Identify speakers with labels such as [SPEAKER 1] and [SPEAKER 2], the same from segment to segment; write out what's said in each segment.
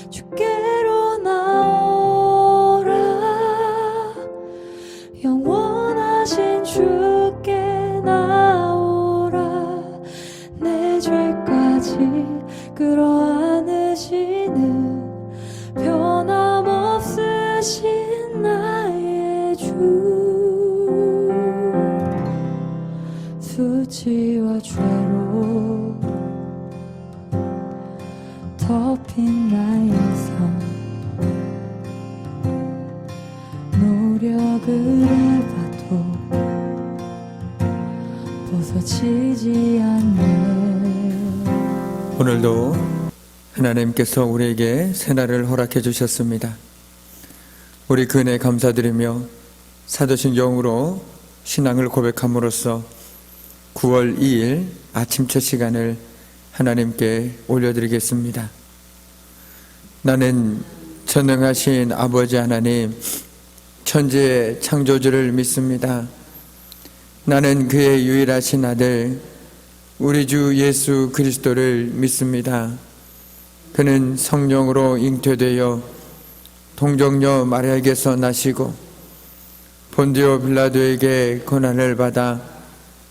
[SPEAKER 1] 주께로 나오라. 영원하신 주께 나오라. 내 죄까지 끌어안으시는 변함없으신 나의 주. 수치와 죄로 덮인 나의 삶, 노력을 해봐도 벗어지지 않네.
[SPEAKER 2] 오늘도 하나님께서 우리에게 새날을 허락해 주셨습니다. 우리 그 은혜 감사드리며 사도신경으로 신앙을 고백함으로써 9월 2일 아침 첫 시간을 하나님께 올려드리겠습니다. 나는 전능하신 아버지 하나님, 천지의 창조주를 믿습니다. 나는 그의 유일하신 아들 우리 주 예수 그리스도를 믿습니다. 그는 성령으로 잉태되어 동정녀 마리아에게서 나시고 본디오 빌라도에게 고난을 받아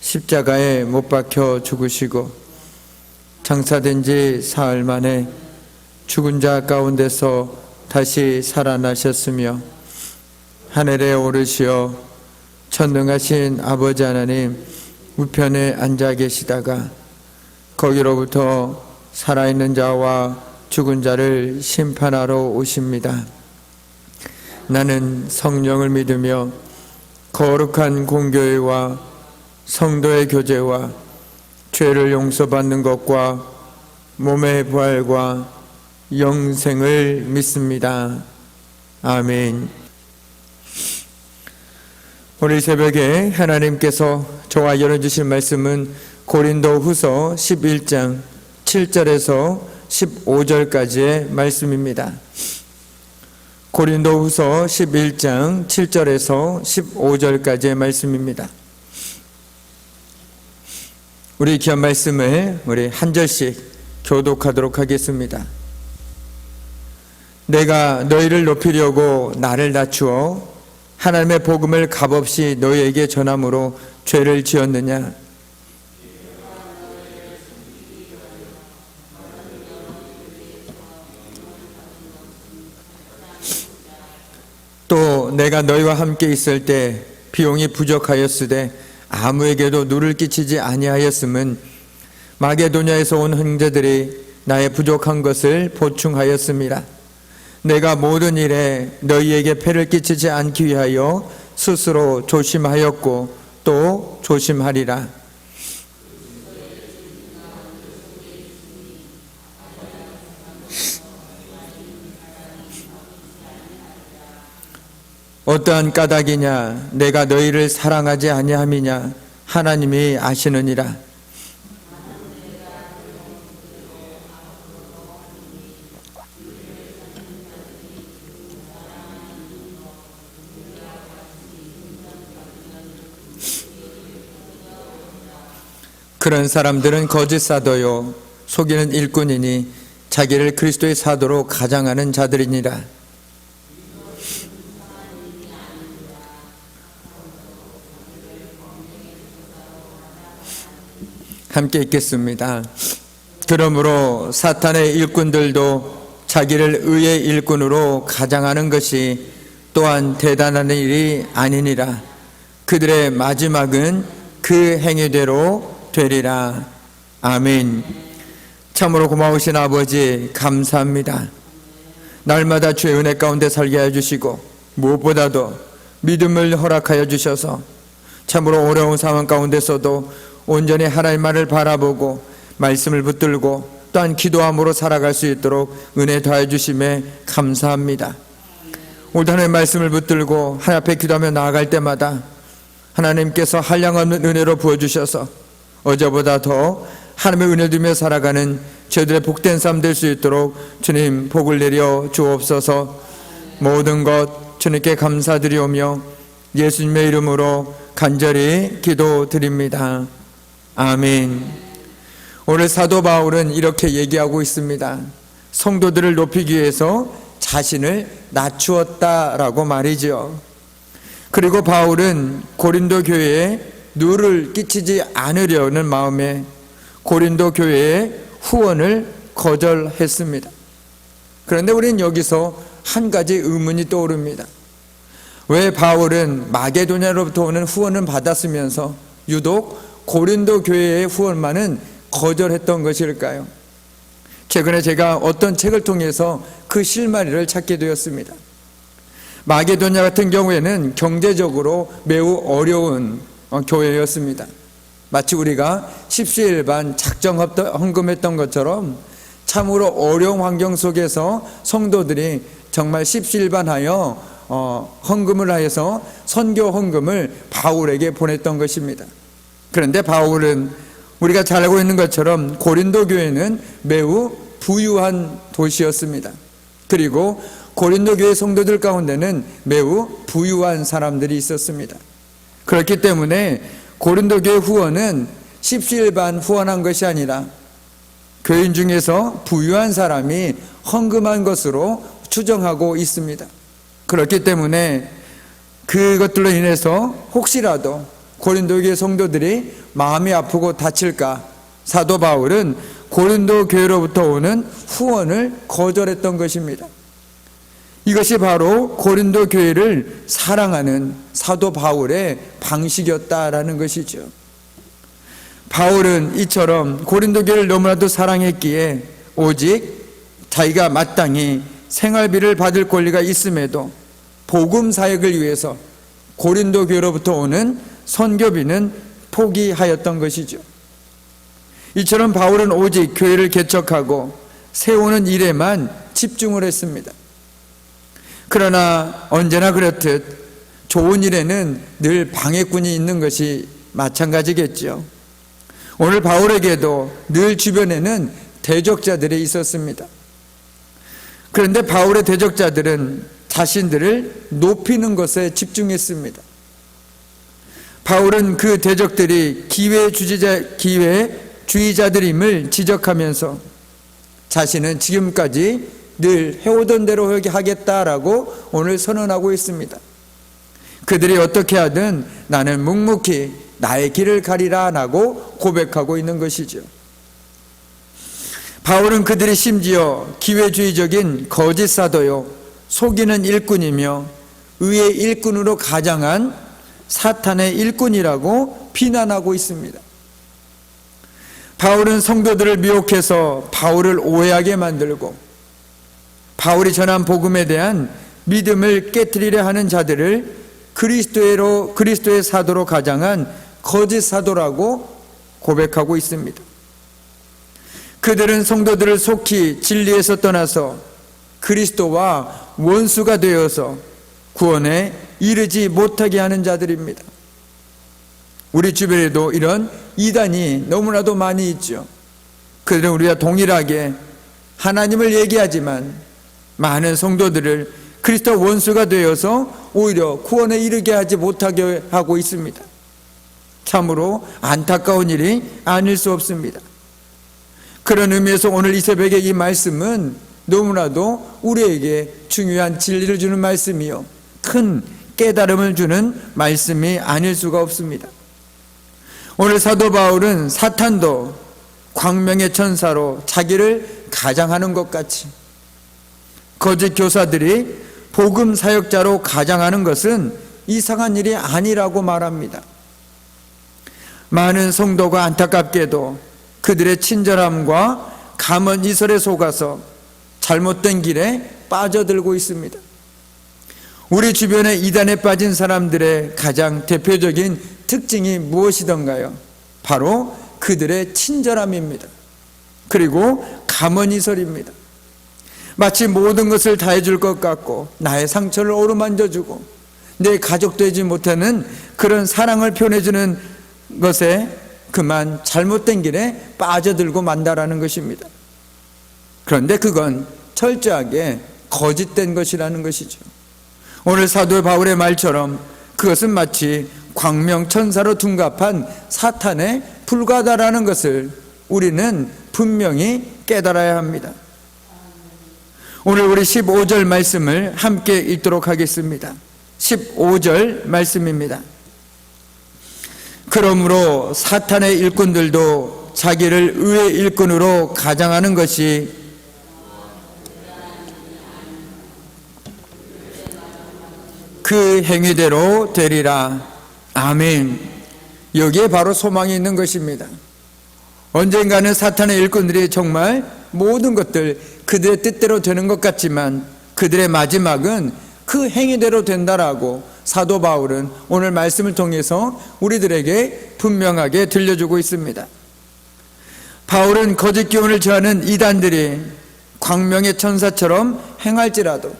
[SPEAKER 2] 십자가에 못 박혀 죽으시고 장사된 지 사흘 만에 죽은 자 가운데서 다시 살아나셨으며 하늘에 오르시어 전능하신 아버지 하나님 우편에 앉아 계시다가 거기로부터 살아있는 자와 죽은 자를 심판하러 오십니다. 나는 성령을 믿으며 거룩한 공교회와 성도의 교제와 죄를 용서받는 것과 몸의 부활과 영생을 믿습니다. 아멘. 오늘 새벽에 하나님께서 저와 열어주실 말씀은 고린도 후서 11장 7절에서 15절까지의 말씀입니다. 고린도 후서 11장 7절에서 15절까지의 말씀입니다. 우리 귀한 말씀을 우리 한 절씩 교독하도록 하겠습니다. 내가 너희를 높이려고 나를 낮추어 하나님의 복음을 값없이 너희에게 전함으로 죄를 지었느냐? 또 내가 너희와 함께 있을 때 비용이 부족하였으되 아무에게도 누를 끼치지 아니하였음은 마게도냐에서 온 형제들이 나의 부족한 것을 보충하였습니다. 내가 모든 일에 너희에게 폐를 끼치지 않기 위하여 스스로 조심하였고 또 조심하리라. 어떠한 까닭이냐? 내가 너희를 사랑하지 아니함이냐? 하나님이 아시느니라. 그런 사람들은 거짓 사도요 속이는 일꾼이니 자기를 그리스도의 사도로 가장하는 자들이니라. 함께 읽겠습니다. 그러므로 사탄의 일꾼들도 자기를 의의 일꾼으로 가장하는 것이 또한 대단한 일이 아니니라. 그들의 마지막은 그 행위대로 되리라. 아멘. 참으로 고마우신 아버지 감사합니다. 날마다 주의 은혜 가운데 살게 해주시고 무엇보다도 믿음을 허락하여 주셔서 참으로 어려운 상황 가운데서도 온전히 하나님 말을 바라보고 말씀을 붙들고 또한 기도함으로 살아갈 수 있도록 은혜 더해 주심에 감사합니다. 오늘 하나님의 말씀을 붙들고 하나님 앞에 기도하며 나아갈 때마다 하나님께서 한량없는 은혜로 부어주셔서 어제보다 더 하나님의 은혜를 누리며 살아가는 저희들의 복된 삶 될 수 있도록 주님 복을 내려 주옵소서. 모든 것 주님께 감사드리오며 예수님의 이름으로 간절히 기도드립니다. 아멘. 오늘 사도 바울은 이렇게 얘기하고 있습니다. 성도들을 높이기 위해서 자신을 낮추었다라고 말이죠. 그리고 바울은 고린도 교회에 누를 끼치지 않으려는 마음에 고린도 교회의 후원을 거절했습니다. 그런데 우리는 여기서 한 가지 의문이 떠오릅니다. 왜 바울은 마게도냐로부터 오는 후원을 받았으면서 유독 고린도 교회의 후원만은 거절했던 것일까요? 최근에 제가 어떤 책을 통해서 그 실마리를 찾게 되었습니다. 마게도냐 같은 경우에는 경제적으로 매우 어려운 교회였습니다. 마치 우리가 십시일반 작정 헌금했던 것처럼 참으로 어려운 환경 속에서 성도들이 정말 십시일반하여 헌금을 하여서 선교 헌금을 바울에게 보냈던 것입니다. 그런데 바울은 우리가 잘 알고 있는 것처럼 고린도 교회는 매우 부유한 도시였습니다. 그리고 고린도 교회 성도들 가운데는 매우 부유한 사람들이 있었습니다. 그렇기 때문에 고린도 교회 후원은 십시일반 후원한 것이 아니라 교인 중에서 부유한 사람이 헌금한 것으로 추정하고 있습니다. 그렇기 때문에 그것들로 인해서 혹시라도 고린도 교회 성도들이 마음이 아프고 다칠까 사도 바울은 고린도 교회로부터 오는 후원을 거절했던 것입니다. 이것이 바로 고린도 교회를 사랑하는 사도 바울의 방식이었다라는 것이죠. 바울은 이처럼 고린도 교회를 너무나도 사랑했기에 오직 자기가 마땅히 생활비를 받을 권리가 있음에도 복음 사역을 위해서 고린도 교회로부터 오는 선교비는 포기하였던 것이죠. 이처럼 바울은 오직 교회를 개척하고 세우는 일에만 집중을 했습니다. 그러나 언제나 그렇듯 좋은 일에는 늘 방해꾼이 있는 것이 마찬가지겠죠. 오늘 바울에게도 늘 주변에는 대적자들이 있었습니다. 그런데 바울의 대적자들은 자신들을 높이는 것에 집중했습니다. 바울은 그 대적들이 기회주의자들임을 지적하면서 자신은 지금까지 늘 해오던 대로 하겠다라고 오늘 선언하고 있습니다. 그들이 어떻게 하든 나는 묵묵히 나의 길을 가리라 라고 고백하고 있는 것이죠. 바울은 그들이 심지어 기회주의적인 거짓 사도요 속이는 일꾼이며 의의 일꾼으로 가장한 사탄의 일꾼이라고 비난하고 있습니다. 바울은 성도들을 미혹해서 바울을 오해하게 만들고 바울이 전한 복음에 대한 믿음을 깨트리려 하는 자들을 그리스도의 사도로 가장한 거짓 사도라고 고백하고 있습니다. 그들은 성도들을 속히 진리에서 떠나서 그리스도와 원수가 되어서 구원에 이르지 못하게 하는 자들입니다. 우리 주변에도 이런 이단이 너무나도 많이 있죠. 그들은 우리가 동일하게 하나님을 얘기하지만 많은 성도들을 그리스도 원수가 되어서 오히려 구원에 이르게 하지 못하게 하고 있습니다. 참으로 안타까운 일이 아닐 수 없습니다. 그런 의미에서 오늘 이 새벽에 이 말씀은 너무나도 우리에게 중요한 진리를 주는 말씀이요 큰 깨달음을 주는 말씀이 아닐 수가 없습니다. 오늘 사도 바울은 사탄도 광명의 천사로 자기를 가장하는 것 같이 거짓 교사들이 복음 사역자로 가장하는 것은 이상한 일이 아니라고 말합니다. 많은 성도가 안타깝게도 그들의 친절함과 감언이설에 속아서 잘못된 길에 빠져들고 있습니다. 우리 주변에 이단에 빠진 사람들의 가장 대표적인 특징이 무엇이던가요? 바로 그들의 친절함입니다. 그리고 감언이설입니다. 마치 모든 것을 다 해줄 것 같고 나의 상처를 어루만져주고 내 가족 되지 못하는 그런 사랑을 표현해주는 것에 그만 잘못된 길에 빠져들고 만다라는 것입니다. 그런데 그건 철저하게 거짓된 것이라는 것이죠. 오늘 사도 바울의 말처럼 그것은 마치 광명천사로 둔갑한 사탄에 불과하다라는 것을 우리는 분명히 깨달아야 합니다. 오늘 우리 15절 말씀을 함께 읽도록 하겠습니다. 15절 말씀입니다. 그러므로 사탄의 일꾼들도 자기를 의의 일꾼으로 가장하는 것이 그 행위대로 되리라. 아멘. 여기에 바로 소망이 있는 것입니다. 언젠가는 사탄의 일꾼들이 정말 모든 것들 그들의 뜻대로 되는 것 같지만 그들의 마지막은 그 행위대로 된다라고 사도 바울은 오늘 말씀을 통해서 우리들에게 분명하게 들려주고 있습니다. 바울은 거짓 기운을 저하는 이단들이 광명의 천사처럼 행할지라도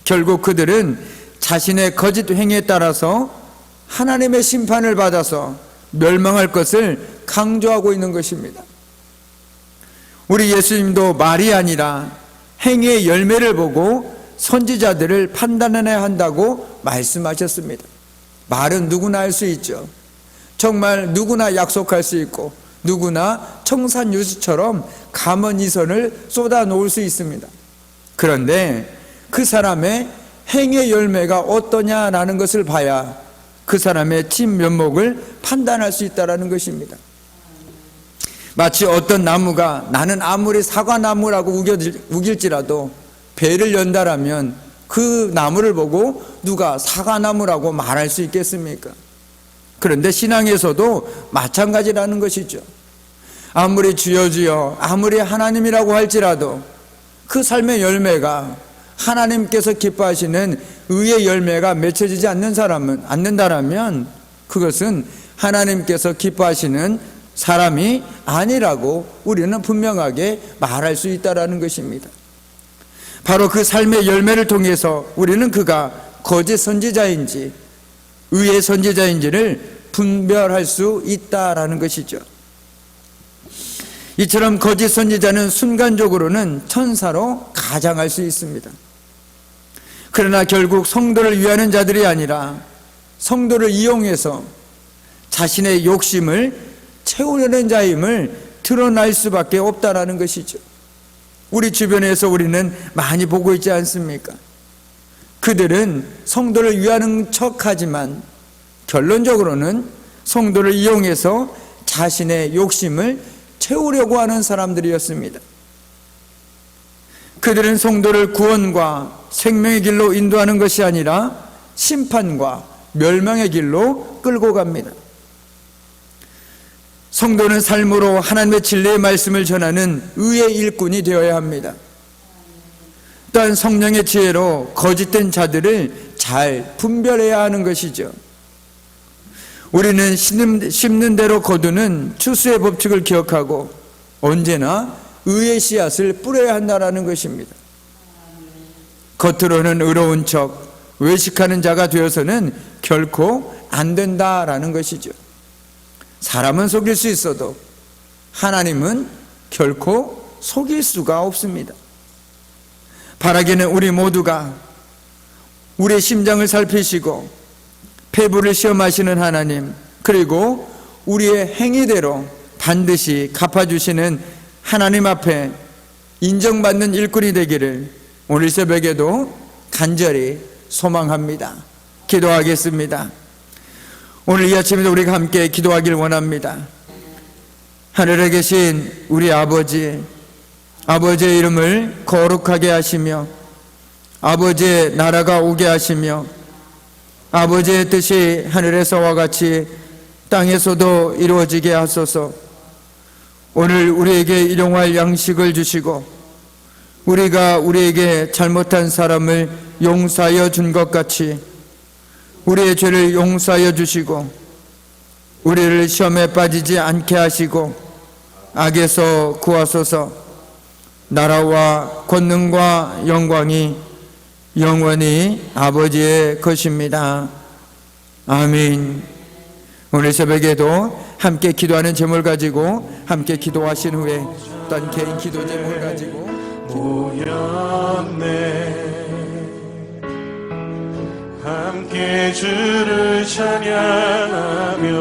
[SPEAKER 2] 결국 그들은 자신의 거짓 행위에 따라서 하나님의 심판을 받아서 멸망할 것을 강조하고 있는 것입니다. 우리 예수님도 말이 아니라 행위의 열매를 보고 선지자들을 판단해야 한다고 말씀하셨습니다. 말은 누구나 할 수 있죠. 정말 누구나 약속할 수 있고 누구나 청산유수처럼 감언이선을 쏟아 놓을 수 있습니다. 그런데 그 사람의 행위의 열매가 어떠냐라는 것을 봐야 그 사람의 진면목을 판단할 수 있다는 것입니다. 마치 어떤 나무가 나는 아무리 사과나무라고 우길지라도 배를 연다라면 그 나무를 보고 누가 사과나무라고 말할 수 있겠습니까? 그런데 신앙에서도 마찬가지라는 것이죠. 아무리 주여 주여 아무리 하나님이라고 할지라도 그 삶의 열매가 하나님께서 기뻐하시는 의의 열매가 맺혀지지 않는다라면 그것은 하나님께서 기뻐하시는 사람이 아니라고 우리는 분명하게 말할 수 있다는 것입니다. 바로 그 삶의 열매를 통해서 우리는 그가 거짓 선지자인지 의의 선지자인지를 분별할 수 있다라는 것이죠. 이처럼 거짓 선지자는 순간적으로는 천사로 가장할 수 있습니다. 그러나 결국 성도를 위하는 자들이 아니라 성도를 이용해서 자신의 욕심을 채우려는 자임을 드러날 수밖에 없다라는 것이죠. 우리 주변에서 우리는 많이 보고 있지 않습니까? 그들은 성도를 위하는 척하지만 결론적으로는 성도를 이용해서 자신의 욕심을 채우려고 하는 사람들이었습니다. 그들은 성도를 구원과 생명의 길로 인도하는 것이 아니라 심판과 멸망의 길로 끌고 갑니다. 성도는 삶으로 하나님의 진리의 말씀을 전하는 의의 일꾼이 되어야 합니다. 또한 성령의 지혜로 거짓된 자들을 잘 분별해야 하는 것이죠. 우리는 심는 대로 거두는 추수의 법칙을 기억하고 언제나 의의 씨앗을 뿌려야 한다는 것입니다. 겉으로는 의로운 척 외식하는 자가 되어서는 결코 안 된다라는 것이죠. 사람은 속일 수 있어도 하나님은 결코 속일 수가 없습니다. 바라기는 우리 모두가 우리의 심장을 살피시고 폐부를 시험하시는 하나님, 그리고 우리의 행위대로 반드시 갚아주시는 하나님 앞에 인정받는 일꾼이 되기를 오늘 새벽에도 간절히 소망합니다. 기도하겠습니다. 오늘 이 아침에도 우리가 함께 기도하길 원합니다. 하늘에 계신 우리 아버지, 아버지의 이름을 거룩하게 하시며 아버지의 나라가 오게 하시며 아버지의 뜻이 하늘에서와 같이 땅에서도 이루어지게 하소서. 오늘 우리에게 일용할 양식을 주시고 우리가 우리에게 잘못한 사람을 용서하여 준 것 같이 우리의 죄를 용서하여 주시고 우리를 시험에 빠지지 않게 하시고 악에서 구하소서. 나라와 권능과 영광이 영원히 아버지의 것입니다. 아멘. 오늘 새벽에도 함께 기도하는 제목을 가지고 함께 기도하신 후에 어떤 개인 기도 제목을 가지고
[SPEAKER 3] 모였네. 함께 주를 찬양하며